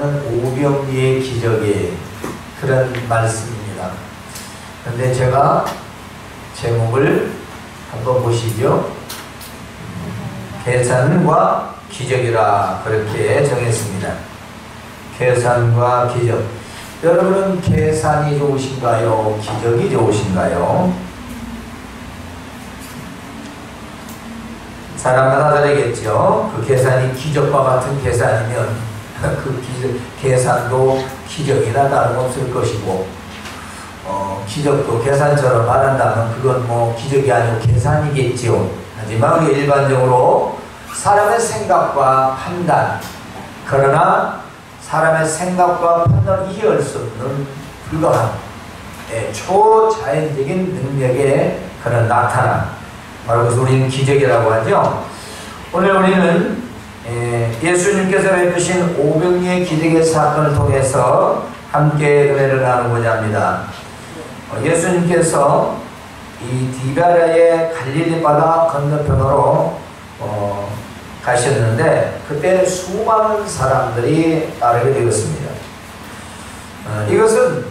말씀은 오병이의 기적의 그런 말씀입니다. 그런데 제가 제목을 한번 보시죠. 계산과 기적이라 그렇게 정했습니다. 계산과 기적. 여러분은 계산이 좋으신가요? 기적이 좋으신가요? 사람마다 다르겠죠. 그 계산이 기적과 같은 계산이면 그 계산도 기적이나 다름없을 것이고, 기적도 계산처럼 말한다면 그건 뭐 기적이 아니고 계산이겠지요. 하지만 우리 일반적으로 사람의 생각과 판단, 그러나 사람의 생각과 판단을 이해할 수 없는 불가한 초자연적인 능력의 그런 나타남, 바로 그것을 우리는 기적이라고 하죠. 오늘 우리는 예수님께서 베푸신 오병이의 기적의 사건을 통해서 함께 은혜를 나누고자 합니다. 예수님께서 이 디베랴의 갈릴리 바다 건너편으로 가셨는데 그때 수많은 사람들이 따르게 되었습니다. 이것은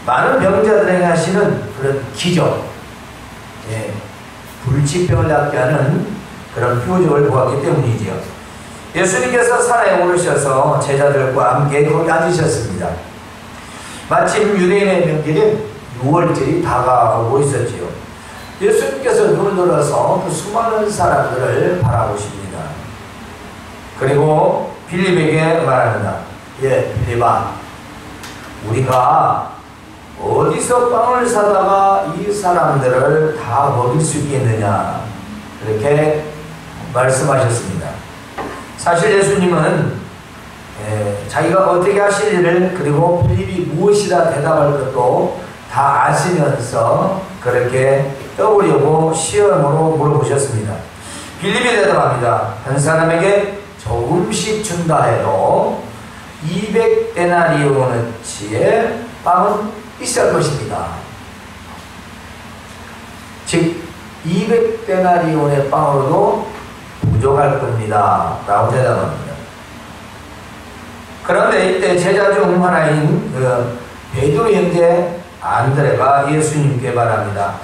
많은 병자들에게 하시는 그런 기적, 불치병을 낫게 하는 그런 표적을 보았기 때문이지요. 예수님께서 산에 오르셔서 제자들과 함께 거기 앉으셨습니다. 마침 유대인의 명절인 6월절이 다가오고 있었지요. 예수님께서 눈을 들어서 그 수많은 사람들을 바라보십니다. 그리고 빌립에게 말합니다. 빌립아, 우리가 어디서 빵을 사다가 이 사람들을 다 먹일 수 있겠느냐, 그렇게 말씀하셨습니다. 사실 예수님은 자기가 어떻게 하실 일을, 그리고 빌립이 무엇이라 대답할 것도 다 아시면서 그렇게 떠보려고 시험으로 물어보셨습니다. 빌립이 대답합니다. 한 사람에게 조금씩 준다 해도 200데나리온어치의 빵은 있을 것입니다. 즉 200데나리온의 빵으로도 부족할 겁니다 라고 대답합니다. 그런데 이때 제자 중 하나인 베드로 형제 안드레가 예수님께 말합니다.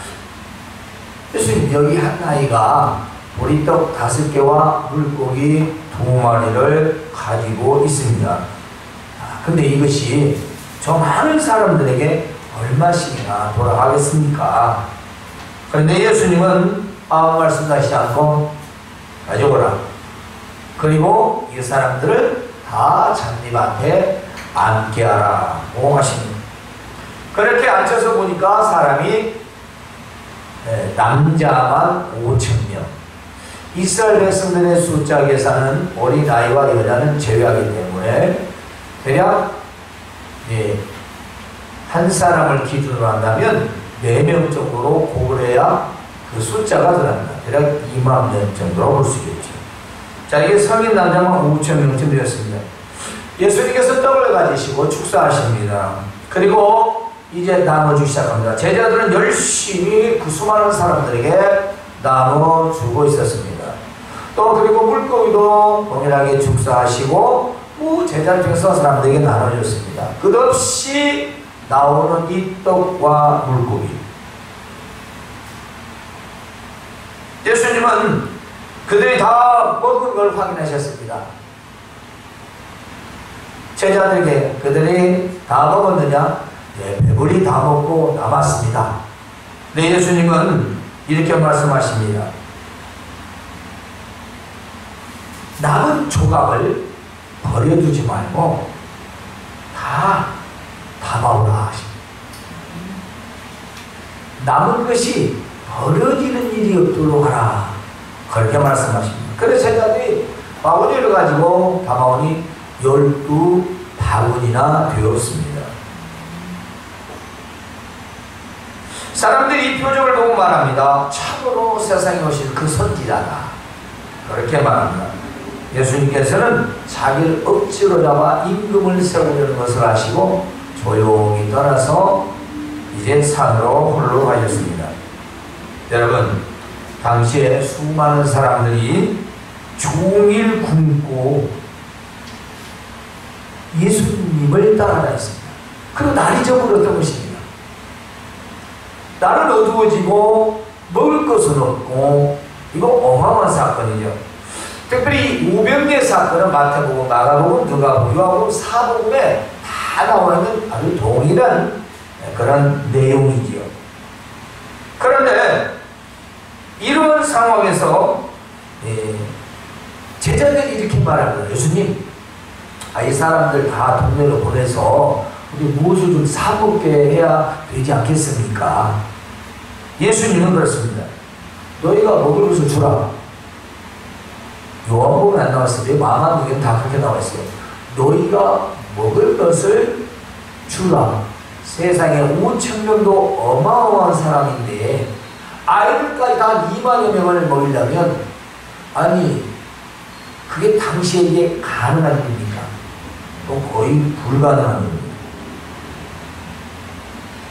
예수님, 여기 한 아이가 보리떡 5개와 물고기 2마리를 가지고 있습니다. 근데 이것이 저 많은 사람들에게 얼마씩이나 돌아가겠습니까? 그런데 예수님은 아무 말씀하시지 않고 가져오라. 그리고 이 사람들을 다 잔입 앞에 앉게 하라고 하십니다. 그렇게 앉혀서 보니까 사람이 남자만 5,000명. 이스라엘 백성들의 숫자 계산은 어린아이와 여자는 제외하기 때문에 대략 한 사람을 기준으로 한다면 4명 정도로 고려해야 그 숫자가 들어갑니다. 대략 2만 명 정도로 볼 수 있겠죠. 자, 이게 성인 남자만 5,000명쯤 되었습니다. 예수님께서 떡을 가지시고 축사하십니다. 그리고 이제 나눠주기 시작합니다. 제자들은 열심히 그 수많은 사람들에게 나눠주고 있었습니다. 또 그리고 물고기도 동일하게 축사하시고 제자들 중에서 사람들에게 나눠줬습니다. 끝없이 나오는 이 떡과 물고기. 예수님은 그들이 다 먹은 걸 확인하셨습니다. 제자들에게 그들이 다 먹었느냐? 네, 배불리 다 먹고 남았습니다. 네, 예수님은 이렇게 말씀하십니다. 남은 조각을 버려두지 말고 다 담아오라 하십니다. 남은 것이 버려지는 일이 없도록 하라, 그렇게 말씀하십니다. 그래서 제자들이 바구니를 가지고 담아오니 12바구니나 되었습니다. 사람들이 이 표정을 보고 말합니다. 참으로 세상에 오신 그 선지자다, 그렇게 말합니다. 예수님께서는 자기를 억지로 잡아 임금을 세우려는 것을 아시고 조용히 떠나서 이제 산으로 홀로 가셨습니다. 여러분, 당시에 수많은 사람들이 종일 굶고 예수님을 따라다 했습니다. 그리고 날이 저물었던 것입니다. 날은 어두워지고 먹을 것은 없고, 이거 어마어마한 사건이죠. 특별히 우병재 사건은 마태복음, 마가복음, 누가복음, 요한복음, 사복음에 다 나오는 아주 동일한 그런 내용이지요. 그런데 이런 상황에서 제자들이 이렇게 말합니다. 예수님, 이 사람들 다 동네로 보내서 우리 무엇을 좀 사먹게 해야 되지 않겠습니까? 예수님은 그렇습니다. 너희가 먹을 것을 주라. 요한복음은 안 나왔어요. 마가복음은 다 그렇게 나와있어요. 너희가 먹을 것을 주라. 세상에 5,000명도 어마어마한 사람인데 아이들까지 다 2만여 명을 먹이려면, 아니 그게 당시에 가능한 일입니까? 거의 불가능한 일입니다.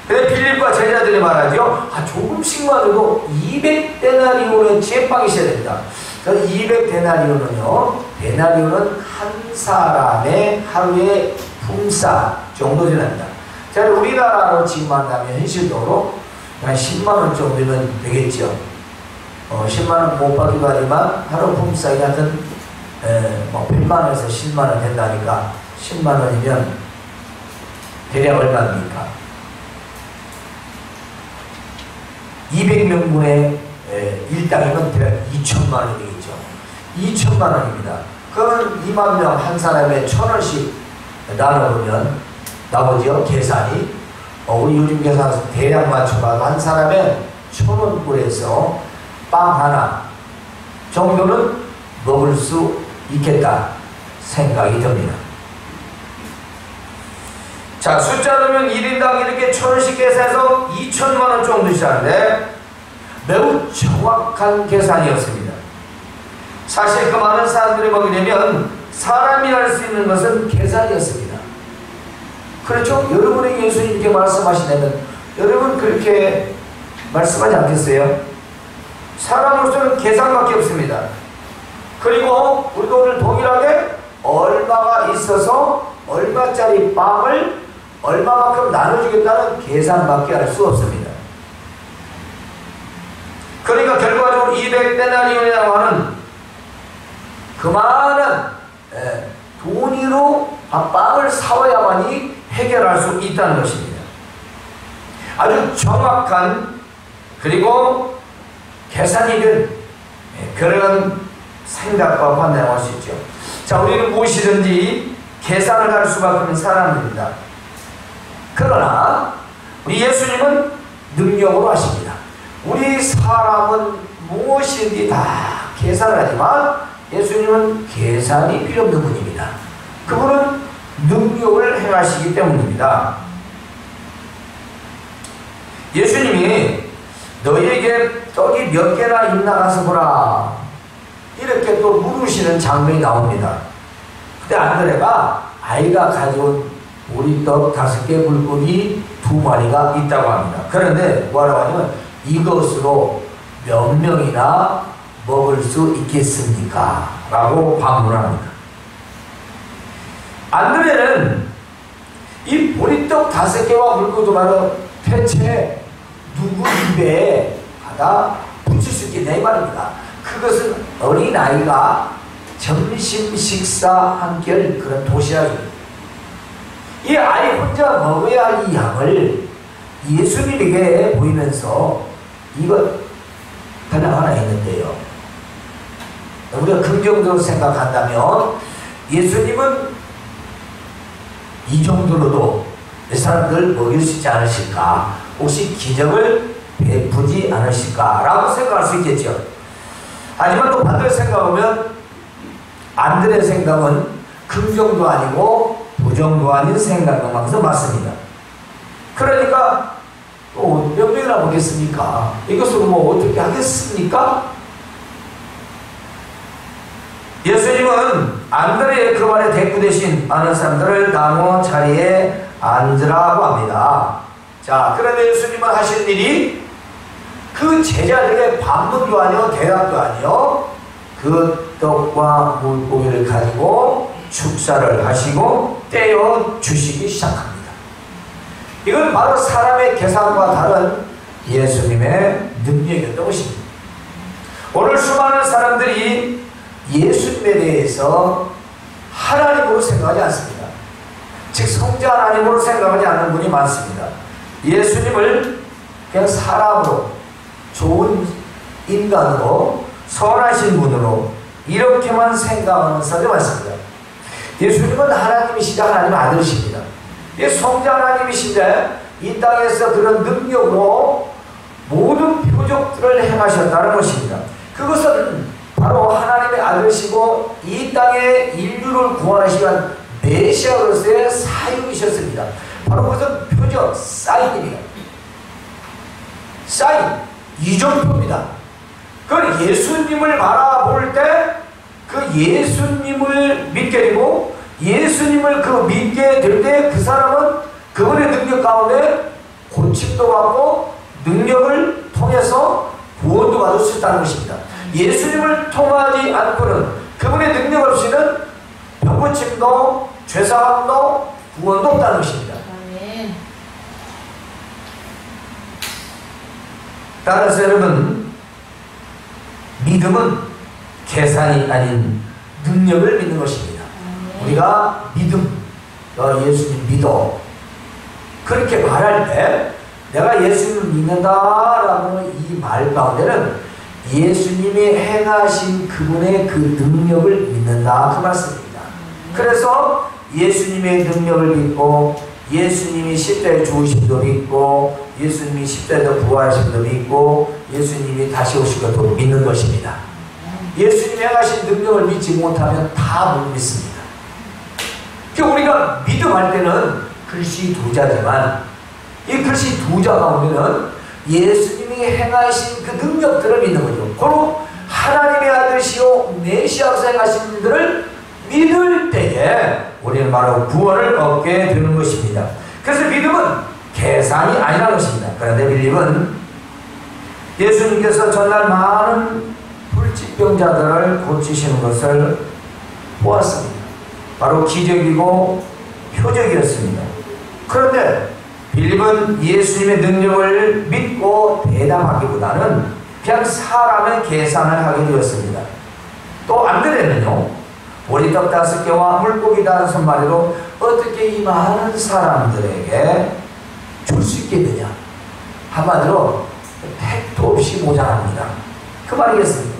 근데 빌립과 제자들이 말하죠. 조금씩만 해도 200데나리온어치의 빵이 있어야 된다. 200데나리온은요, 데나리온은 한 사람의 하루의 품삯 정도 되는다. 자, 우리나라로 지금 한다면 현실적으로 한 10만원 정도면 되겠죠. 10만원 못 받기도 하지만 하루 품삯이 하여튼 100만원에서 10만원 된다니까 10만원이면 대략 얼마입니까? 200명분의 일당이면 대략 2천만원이 되겠죠. 2천만원입니다. 그러면 2만 명 한 사람에 1,000원씩 나눠보면 나머지요 계산이 우리 요즘 계산에서 대략 맞춰봐도 한 사람에 1,000원꼴에서 빵 하나 정도는 먹을 수 있겠다 생각이 듭니다. 자, 숫자 넣으면 1인당 이렇게 1,000원씩 계산해서 2천만원 정도 시작하는데 매우 정확한 계산이었습니다. 사실 그 많은 사람들이 먹이려면 사람이 할 수 있는 것은 계산이었습니다. 그렇죠? 여러분에게 예수님께 말씀하시려면 여러분 그렇게 말씀하지 않겠어요? 사람으로서는 계산밖에 없습니다. 그리고 우리도 오늘 동일하게 얼마가 있어서 얼마짜리 빵을 얼마만큼 나눠주겠다는 계산밖에 할 수 없습니다. 그러니까 결과적으로 200데나리온이라고 하는 그 많은 돈으로 빵을 사와야만이 해결할 수 있다는 것입니다. 아주 정확한 그리고 계산이 된 그런 생각과 판단을 할 수 있죠. 자, 우리는 무엇이든지 계산을 할 수밖에 없는 사람입니다. 그러나 우리 예수님은 능력으로 하십니다. 우리 사람은 무엇이든지 다 계산을 하지만 예수님은 계산이 필요 없는 분입니다. 그분은 능력을 행하시기 때문입니다. 예수님이 너희에게 떡이 몇 개나 있나 가서 보라 이렇게 또 물으시는 장면이 나옵니다. 그때 안드레가 아이가 가져온 보리떡 5개 물고기 2마리가 있다고 합니다. 그런데 뭐라고 하냐면 이것으로 몇 명이나 먹을 수 있겠습니까? 라고 반문합니다. 안드레는 이 보리떡 5개와 물고기 2마리를 대체 누구 입에 하다 붙일 수 있겠냐 이 말입니다. 그것은 어린아이가 점심 식사 한결 그런 도시락입니다. 이 아이 혼자 먹어야 할 이 양을 예수님에게 보이면서 이것 그냥 하나 있는데요. 우리가 긍정적으로 생각한다면 예수님은 이 정도로도 이 사람들 먹일 수 있지 않으실까? 혹시 기적을 베푸지 않으실까? 라고 생각할 수 있겠죠. 하지만 또 반대로 생각하면 안드레 생각은 긍정도 아니고 부정도 아닌 생각만서 맞습니다. 그러니까 또 몇 명이나 먹겠습니까? 이것으로 뭐 어떻게 하겠습니까? 예수님은 안드레의 그 말에 대꾸되신 많은 사람들을 나무 자리에 앉으라고 합니다. 자, 그런데 예수님은 하신 일이 그 제자들의 반문도 아니요 대답도 아니요 그 떡과 물고기를 가지고 축사를 하시고 떼어 주시기 시작합니다. 이건 바로 사람의 계산과 다른 예수님의 능력이었던 것입니다. 오늘 수많은 사람들이 예수님에 대해서 하나님으로 생각하지 않습니다. 즉 성자 하나님으로 생각하지 않는 분이 많습니다. 예수님을 그냥 사람으로, 좋은 인간으로, 선하신 분으로 이렇게만 생각하는 사람이 많습니다. 예수님은 하나님이시자 하나님 아들이십니다. 성자 하나님이신데 이 땅에서 그런 능력으로 모든 표적들을 행하셨다는 것입니다. 그것은 바로 하나님의 아들이시고 이 땅에 인류를 구원하시기 위한 메시아로서의 사역이셨습니다. 바로 그것은 표적, 사인입니다. 사인, 이정표입니다. 그걸 예수님을 바라볼 때 그 예수님을 믿게 되고 예수님을 믿게 될 때 그 사람은 그분의 능력 가운데 고침도 받고 능력을 통해서 구원도 받을 수 있다는 것입니다. 예수님을 통하지 않고는 그분의 능력 없이는 병고침도 죄사함도 구원도 없다는 것입니다. 따라서 여러분, 믿음은 계산이 아닌 능력을 믿는 것입니다. 우리가 믿음, 너 예수님 믿어, 그렇게 말할 때 내가 예수님을 믿는다라는 이 말 가운데는 예수님이 행하신 그분의 그 능력을 믿는다, 그 말씀입니다. 그래서 예수님의 능력을 믿고 예수님이 십자가에 죽으심도 믿고 예수님이 십자가에서 부활하심도 믿고 예수님이 다시 오실 것도 믿는 것입니다. 예수님이 행하신 능력을 믿지 못하면 다 못 믿습니다. 우리가 믿음할 때는 글씨 두 자지만 이 글씨 두 자 가운데는 예수님이 행하신 그 능력들을 믿는 거죠. 바로 하나님의 아들이시오 메시아로서 행하신 분들을 믿을 때에 우리는 바로 구원을 얻게 되는 것입니다. 그래서 믿음은 계산이 아니라는 것입니다. 그런데 믿음은 예수님께서 전날 많은 불치병자들을 고치시는 것을 보았습니다. 바로 기적이고 표적이었습니다. 그런데 빌립은 예수님의 능력을 믿고 대담하기보다는 그냥 사람의 계산을 하게 되었습니다. 또 안드레는요, 보리떡 5개와 물고기 5마리로 어떻게 이 많은 사람들에게 줄 수 있겠느냐, 한마디로 택도 없이 모자랍니다. 그 말이겠습니다.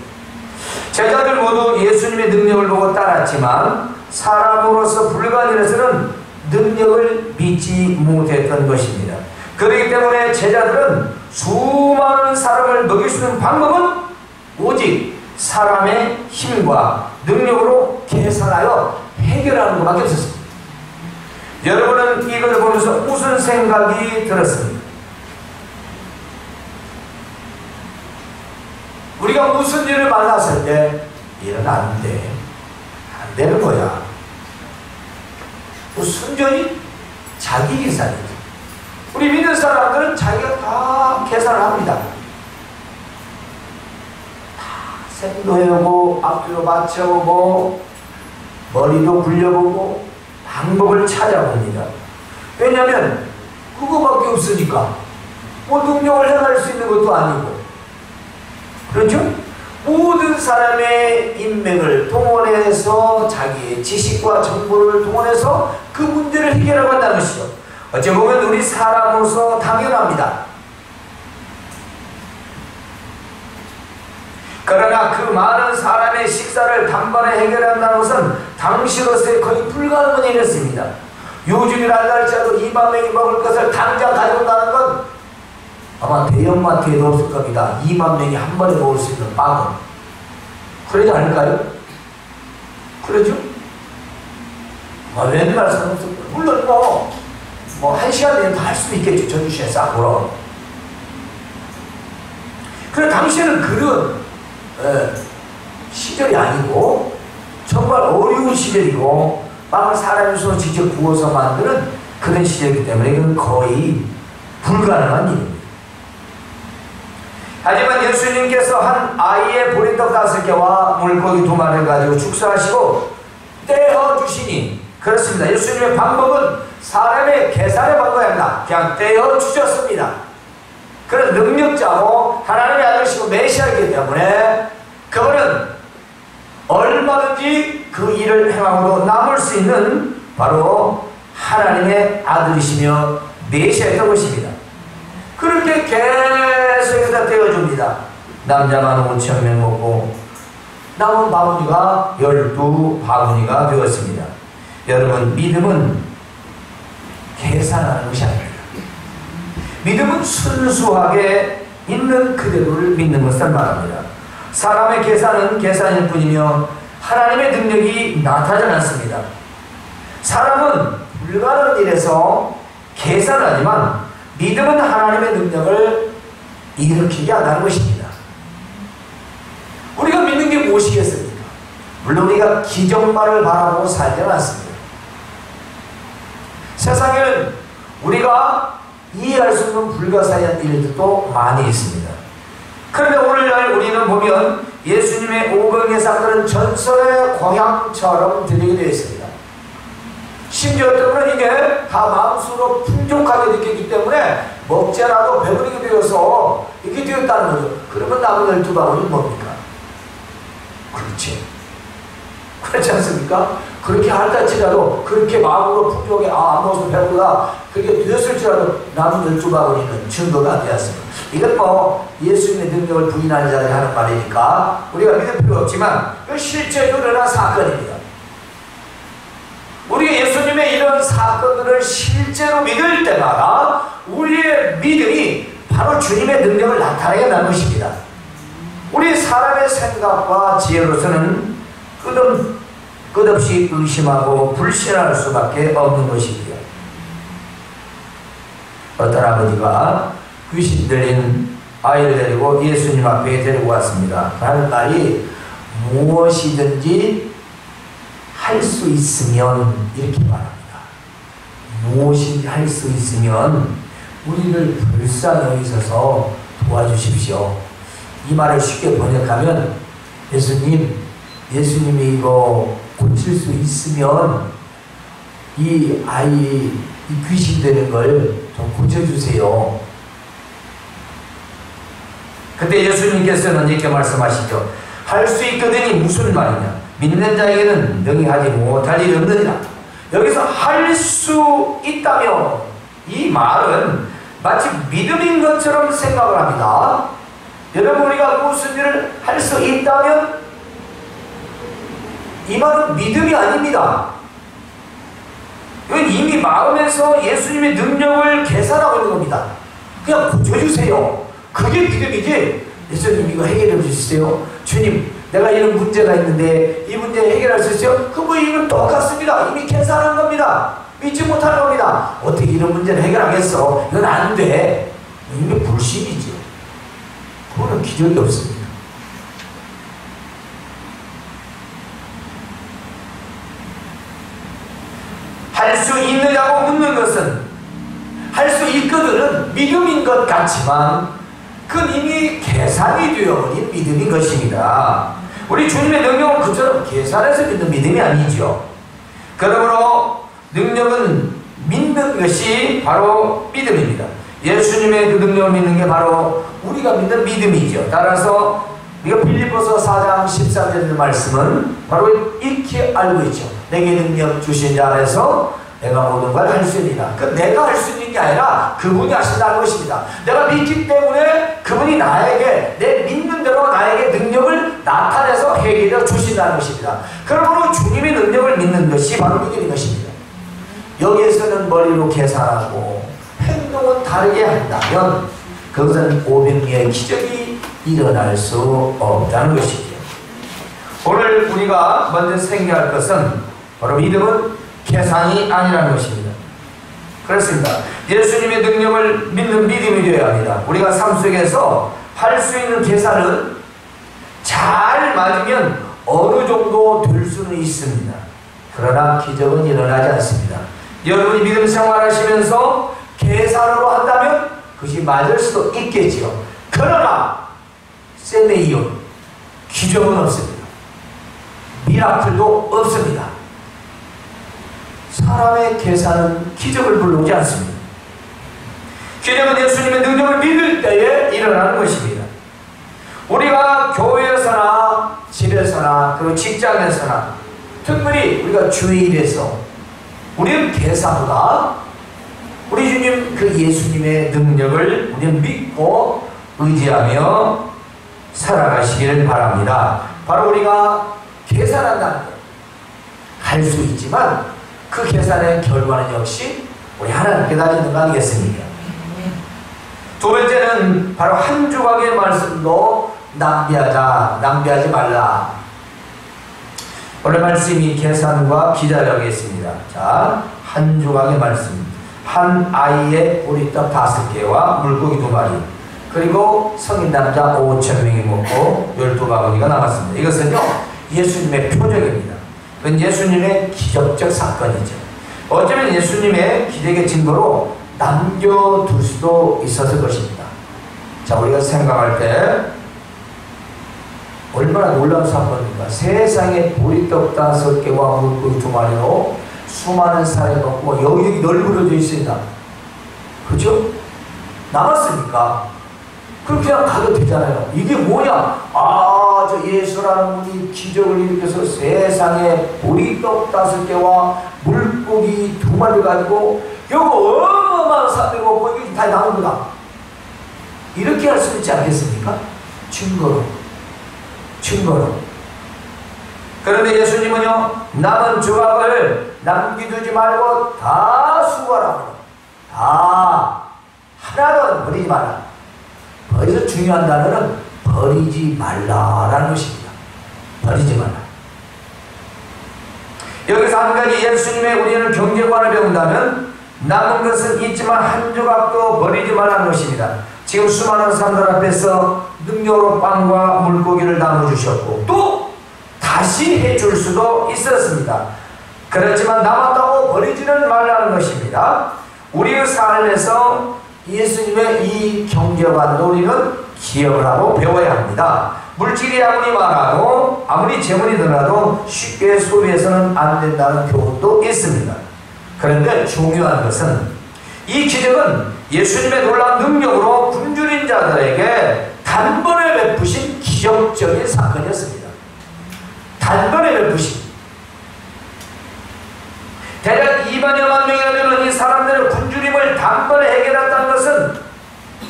제자들 모두 예수님의 능력을 보고 따랐지만 사람으로서 불가능해서는 능력을 믿지 못했던 것입니다. 그렇기 때문에 제자들은 수많은 사람을 먹일 수 있는 방법은 오직 사람의 힘과 능력으로 계산하여 해결하는 것밖에 없었습니다. 여러분은 이걸 보면서 무슨 생각이 들었습니까? 우리가 무슨 일을 만났을 때 이건 안 돼, 안 되는 거야, 순전히 자기 계산이죠. 우리 믿는 사람들은 자기가 다 계산을 합니다. 다 셈도 해오고 앞뒤로 맞춰보고 머리도 굴려보고 방법을 찾아봅니다. 왜냐하면 그거밖에 없으니까. 뭐 능력을 행할 수 있는 것도 아니고, 그렇죠? 모든 사람의 인맥을 동원해서 자기의 지식과 정보를 동원해서 그 문제를 해결하고 한다는 것이죠. 어찌 보면 우리 사람으로서 당연합니다. 그러나 그 많은 사람의 식사를 단번에 해결한다는 것은 당시로서의 거의 불가능한 일이었습니다. 요즘이라 할지라도 2만 명이 먹을 것을 당장 가져온다는 건 아마 대형마트에도 없을 겁니다. 2만 명이 한 번에 먹을 수 있는 빵은. 그러지 않을까요? 그러죠? 웬만한 사람 없을 거예요. 물론 뭐 1시간 내에 다 할 수도 있겠죠. 전주시에 싹 돌아. 그래, 당시에는 그런 시절이 아니고 정말 어려운 시절이고 빵을 사람이 손으로 직접 구워서 만드는 그런 시절이기 때문에 이건 거의 불가능한 일입니다. 하지만 예수님께서 한 아이의 보리떡 5개와 물고기 2마리를 가지고 축사하시고 떼어주시니 그렇습니다. 예수님의 방법은 사람의 계산의 방법이 아니라 그냥 떼어주셨습니다. 그런 능력자고 하나님의 아들이시고 메시아이기 때문에 그분은 얼마든지 그 일을 행하고도 남을 수 있는 바로 하나님의 아들이시며 메시아였던 것입니다. 그렇게 계속해서 떼어줍니다. 남자만 5,000명 먹고 남은 바구니가 12바구니가 되었습니다. 여러분, 믿음은 계산하는 것이 아닙니다. 믿음은 순수하게 있는 그대로를 믿는 것을 말합니다. 사람의 계산은 계산일 뿐이며 하나님의 능력이 나타나지 않습니다. 사람은 불가능한 일에서 계산하지만 믿음은 하나님의 능력을 일으키게 한다는 것입니다. 우리가 믿는 게 무엇이겠습니까? 물론 우리가 기적만을 바라보고 살지는 않습니다. 세상에는 우리가 이해할 수 없는 불가사의한 일들도 많이 있습니다. 그런데 오늘날 우리는 보면 예수님의 오병이사들은 전설의 광양처럼 들리게 되어 있습니다. 심지어 어떤 분은 이게 다 마음속으로 풍족하게 느끼기 때문에 먹지 않아도 배부르게 되어서 이렇게 되었다는 거죠. 그러면 남은 12바구니는 뭡니까? 그렇지. 그렇지 않습니까? 그렇게 할지라도 그렇게 마음으로 풍족하게 안 먹어서 배부르다 그렇게 되었을지라도 남은 12바구니는 증거가 안 되었습니다. 이건 뭐 예수님의 능력을 부인하는 자들이 하는 말이니까 우리가 믿을 필요 없지만 실제로 일어난 사건입니다. 우리가 예수님의 이런 사건들을 실제로 믿을 때마다 우리의 믿음이 바로 주님의 능력을 나타내게 되는 것입니다. 우리 사람의 생각과 지혜로서는 끝없이 의심하고 불신할 수밖에 없는 것입니다. 어떤 아버지가 귀신 들린 아이를 데리고 예수님 앞에 데리고 왔습니다. 하는 말이 무엇이든지 할 수 있으면 이렇게 말합니다. 무엇이든지 할 수 있으면 우리를 불쌍히 여기셔서 도와주십시오. 이 말을 쉽게 번역하면 예수님이 이거 고칠 수 있으면 이 아이 이 귀신 되는 걸 좀 고쳐주세요. 그때 예수님께서는 이렇게 말씀하시죠. 할 수 있거든이 무슨 말이냐. 믿는 자에게는 능히하지 못할 일이 없느니라. 여기서 할 수 있다면 이 말은 마치 믿음인 것처럼 생각을 합니다. 여러분, 우리가 무슨 일을 할 수 있다면 이 말은 믿음이 아닙니다. 이건 이미 마음에서 예수님의 능력을 계산하고 있는 겁니다. 그냥 고쳐주세요. 그게 믿음이지. 예수님 이거 해결해 주세요. 주님 내가 이런 문제가 있는데 이 문제 해결할 수 있어요? 그거 이건 똑같습니다. 이미 계산한 겁니다. 믿지 못하는 겁니다. 어떻게 이런 문제를 해결하겠어? 이건 안 돼. 이게 불신이죠. 그거는 기적이 없습니다. 할 수 있느냐고 묻는 것은 할 수 있거든은 믿음인 것 같지만 그건 이미 계산이 되어버린 믿음인 것입니다. 우리 주님의 능력은 그처럼 계산해서 믿는 믿음이 아니죠. 그러므로 능력은 믿는 것이 바로 믿음입니다. 예수님의 그 능력을 믿는 게 바로 우리가 믿는 믿음이죠. 따라서 우리가 빌립보서 4장 13절 말씀은 바로 이렇게 알고 있죠. 내게 능력 주신 자 안에서 내가 모든 걸 할 수 있다. 그 내가 할 수 있는 게 아니라 그분이 하신다는 것입니다. 내가 믿기 때문에 그분이 나에게 내 믿는 대로 나에게 능력을 나타내서 해결해 주신다는 것입니다. 그러므로 주님의 능력을 믿는 것이 바로 믿음인 것입니다. 여기에서는 머리로 계산하고 행동은 다르게 한다면 그것은 오병이어의 기적이 일어날 수 없다는 것이죠. 오늘 우리가 먼저 생각할 것은 바로 믿음은 계산이 아니라는 것입니다. 그렇습니다. 예수님의 능력을 믿는 믿음이 되어야 합니다. 우리가 삶 속에서 할 수 있는 계산은 잘 맞으면 어느 정도 될 수는 있습니다. 그러나 기적은 일어나지 않습니다. 여러분이 믿음 생활하시면서 계산으로 한다면 그것이 맞을 수도 있겠지요. 그러나 세메이온 기적은 없습니다. 미라클도 없습니다. 사람의 계산은 기적을 불러오지 않습니다. 기적은 예수님의 능력을 믿을 때에 일어나는 것입니다. 우리가 교회에서나 집에서나 그리고 직장에서나 특별히 우리가 주일에서 우리는 계산보다 우리 주님 그 예수님의 능력을 우리는 믿고 의지하며 살아가시기를 바랍니다. 바로 우리가 계산한다는 것 할 수 있지만 그 계산의 결과는 역시 우리 하나님께 달리는 거 아니겠습니까? 두 번째는 바로 한 조각의 말씀도 낭비하지 말라. 오늘 말씀이 계산과 기자력이 있습니다. 자, 한 조각의 말씀. 한 아이의 보리떡 5개와 물고기 2마리, 그리고 성인 남자 5,000명이 먹고 12바구니가 남았습니다. 이것은요, 예수님의 표적입니다. 그건 예수님의 기적적 사건이죠. 어쩌면 예수님의 기적의 증거로 남겨둘 수도 있었을 것입니다. 자, 우리가 생각할 때 얼마나 놀라운 사건입니까? 세상에 보리떡 5개와 물고기 2마리로 수많은 사람이 먹고 여기 널브러져 있습니다. 그죠? 남았으니까 그럼 그냥 가도 되잖아요. 이게 뭐냐? 저 예수라는 분이 기적을 일으켜서 세상에 보리떡 5개와 물고기 2마리 가지고 여기 어마어마한 사람들이 먹고 이게 다 남은 거다. 이렇게 할 수 있지 않겠습니까? 증거로. 그런데 예수님은요, 남은 조각을 남기두지 말고 다 수거하라고. 다 하나도 버리지 말라. 여기서 중요한 단어는 버리지 말라라는 것입니다. 버리지 말라. 여기서 한 가지 예수님의 우리는 경제관을 배운다면 남은 것은 있지만 한 조각도 버리지 말라는 것입니다. 지금 수많은 사람들 앞에서 능력으로 빵과 물고기를 나눠주셨고 또 다시 해줄 수도 있었습니다. 그렇지만 남았다고 버리지는 말라는 것입니다. 우리의 삶에서 예수님의 이 경제관도 우리는 기억을 하고 배워야 합니다. 물질이 아무리 많아도 아무리 재물이 늘어나도 쉽게 소비해서는 안 된다는 교훈도 있습니다. 그런데 중요한 것은 이 기적은 예수님의 놀라운 능력으로 굶주린 자들에게 단번에 베푸신 기적적인 사건이었습니다. 단번에 베푸신. 대략 2만여만 명이라면 이 사람들의 굶주림을 단번에 해결했다는 것은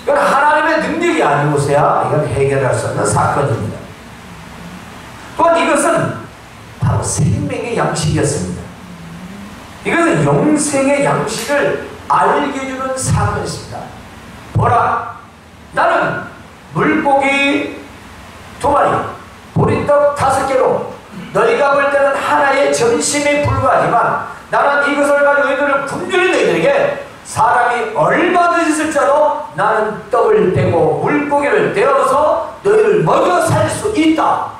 이건 하나님의 능력이 아니고서야 이건 해결할 수 없는 사건입니다. 또한 이것은 바로 생명의 양식이었습니다. 이것은 영생의 양식을 알게 해주는 사건이었습니다. 보라, 나는 물고기 2마리, 보리떡 5개로 너희가 볼 때는 하나의 점심에 불과하지만 나는 이것을 가지고 너희들을 굶주린 너희들에게 사람이 얼마든지 있을지라도 나는 떡을 떼고 물고기를 떼어서 너희를 먹여 살 수 있다.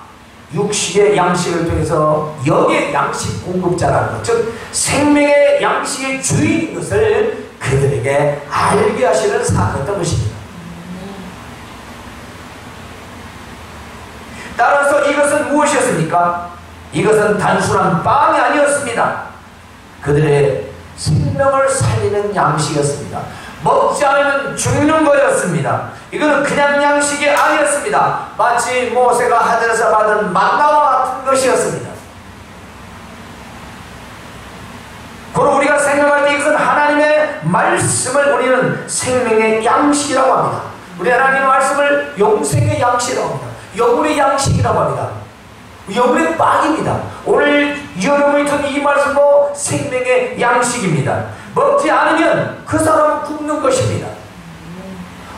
육식의 양식을 통해서 영의 양식 공급자라는 것, 즉 생명의 양식의 주인인 것을 그들에게 알게 하시는 사건이었던 것입니다. 따라서 이것은 무엇이었습니까? 이것은 단순한 빵이 아니었습니다. 그들의 생명을 살리는 양식이었습니다. 먹지 않으면 죽는 거였습니다. 이거는 그냥 양식이 아니었습니다. 마치 모세가 하늘에서 받은 만나와 같은 것이었습니다. 그리고 우리가 생각할 때 이것은 하나님의 말씀을 우리는 생명의 양식이라고 합니다. 우리 하나님의 말씀을 영생의 양식이라고 합니다. 영혼의 양식이라고 합니다. 영혼의 빵입니다. 오늘 여러분이 듣는 이 말씀도 생명의 양식입니다. 먹지 않으면 그 사람은 굶는 것입니다.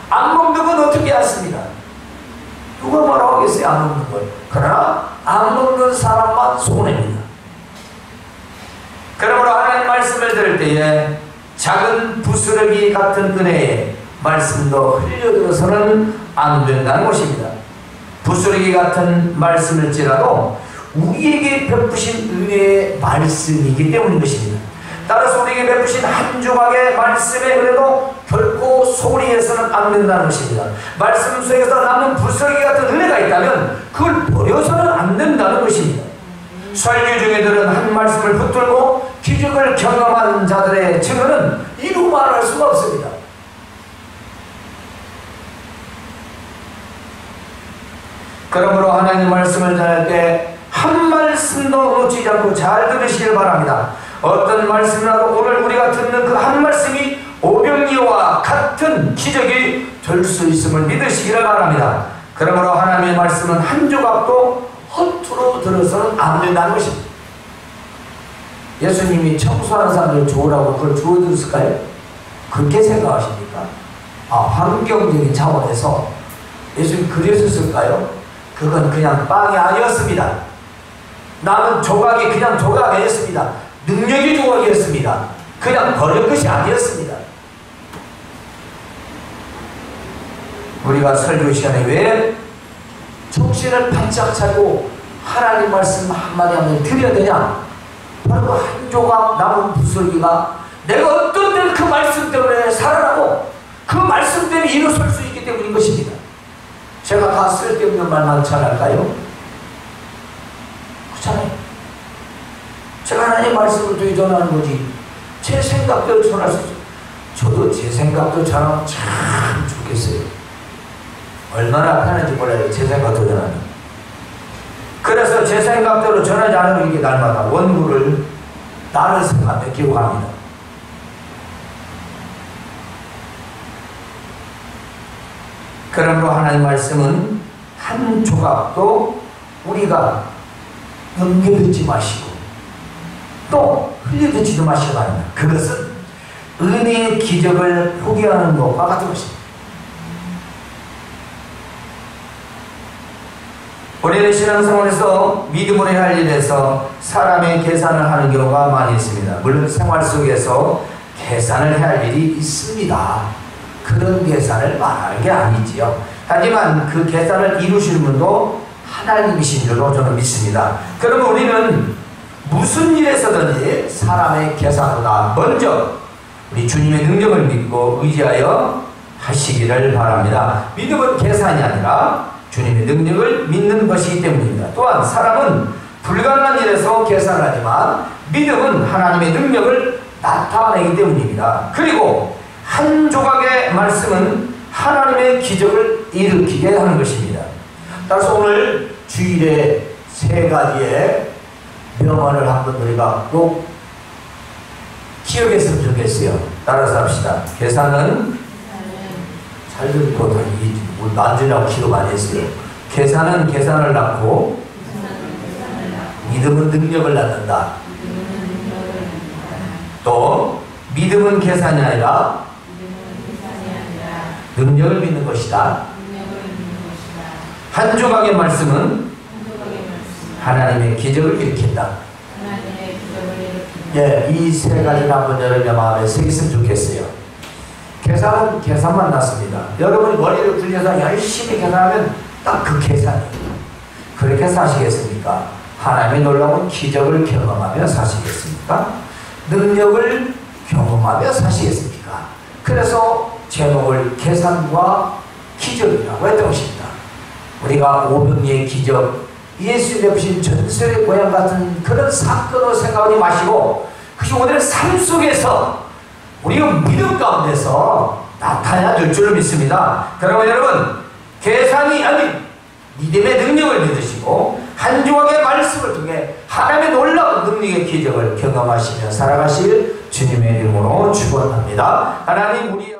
안 먹는 건 어떻게 하십니까? 누가 뭐라고 하겠어요? 안 먹는 걸. 그러나 안 먹는 사람만 손해입니다. 그러므로 하나님 말씀을 들을 때에 작은 부스러기 같은 은혜의 말씀도 흘려들어서는 안 된다는 것입니다. 부스러기 같은 말씀일지라도 우리에게 베푸신 은혜의 말씀이기 때문인 것입니다. 따라서 우리에게 베푸신 한 조각의 말씀의 은혜도 결코 소홀히 해서는 안 된다는 것입니다. 말씀 속에서 남은 부스러기 같은 은혜가 있다면 그걸 버려서는 안 된다는 것입니다. 설교 중에들은 한 말씀을 붙들고 기적을 경험한 자들의 증언은 이루 말할 수가 없습니다. 그러므로 하나님 말씀을 전할 때 한 말씀도 놓치지 않고 잘 들으시길 바랍니다. 어떤 말씀이라도 오늘 우리가 듣는 그 한 말씀이 오병이어와 같은 기적이 될 수 있음을 믿으시기를 바랍니다. 그러므로 하나님의 말씀은 한 조각도 허투루 들어서는 안 된다는 것입니다. 예수님이 청소하는 사람들 좋으라고 그걸 주어들었을까요? 그렇게 생각하십니까? 환경적인 차원에서 예수님이 그랬었을까요? 그건 그냥 빵이 아니었습니다. 남은 조각이 그냥 조각이었습니다. 능력이 조각이었습니다. 그냥 버릴 것이 아니었습니다. 우리가 설교 시간에 왜 정신을 바짝 차리고 하나님 말씀 한마디 한마디 드려야 되냐? 바로 한 조각 남은 부스러기가 내가 어떤 때는 그 말씀 때문에 살아나고 그 말씀 때문에 일어설 수 있기 때문인 것입니다. 제가 다 쓸데없는 말만 전할까요? 그렇잖아요. 제가 하나님 말씀을 통해 전하는 거지 제 생각대로 전할 수 있어요. 저도 제 생각도 전하면 참 좋겠어요. 얼마나 편한지 몰라요. 제 생각대로 전하는. 그래서 제 생각대로 전하지 않으면 이게 날마다 원구를 나를 생각해 기록합니다. 그러므로 하나님 말씀은 한 조각도 우리가 넘겨듣지 마시고 또 흘려듣지도 마시기 바랍니다. 그것은 은혜의 기적을 포기하는 것과 같은 것입니다. 우리는 신앙생활에서 믿음으로 해야 할 일에서 사람의 계산을 하는 경우가 많이 있습니다. 물론 생활 속에서 계산을 해야 할 일이 있습니다. 그런 계산을 말하는 게 아니지요. 하지만 그 계산을 이루시는 분도 하나님이신 줄로 저는 믿습니다. 그러면 우리는 무슨 일에서든지 사람의 계산보다 먼저 우리 주님의 능력을 믿고 의지하여 하시기를 바랍니다. 믿음은 계산이 아니라 주님의 능력을 믿는 것이기 때문입니다. 또한 사람은 불가능한 일에서 계산을 하지만 믿음은 하나님의 능력을 나타내기 때문입니다. 그리고 한 조각의 말씀은 하나님의 기적을 일으키게 하는 것입니다. 따라서 오늘 주일에 세 가지의 명언을 한번 우리가 꼭 기억했으면 좋겠어요. 따라서 합시다. 계산은 잘 듣고 난주라고 기도 많이 했어요. 계산은 계산을 낳고 믿음은 능력을 낳는다. 또 믿음은 계산이 아니라 능력을 믿는 것이다. 한 조각의 말씀은 하나님의 기적을 일으킨다. 예, 이 세 가지를 한번 여러분의 마음에 새겼으면 좋겠어요. 계산은 계산만 났습니다. 여러분이 머리를 굴려서 열심히 계산하면 딱 그 계산이에요. 그렇게 사시겠습니까? 하나님의 놀라운 기적을 경험하며 사시겠습니까? 능력을 경험하며 사시겠습니까? 그래서 제목을 계산과 기적이라고 했던 것입니다. 우리가 오병이의 기적, 예수 베푸신 전설의 고향 같은 그런 사건으로 생각하지 마시고 그것이 오늘의 삶 속에서 우리가 믿음 가운데서 나타나야 될 줄을 믿습니다. 그러면 여러분 계산이 아닌 믿음의 능력을 믿으시고 한 조각의 말씀을 통해 하나님의 놀라운 능력의 기적을 경험하시며 살아가실 주님의 이름으로 축원합니다. 하나님 우리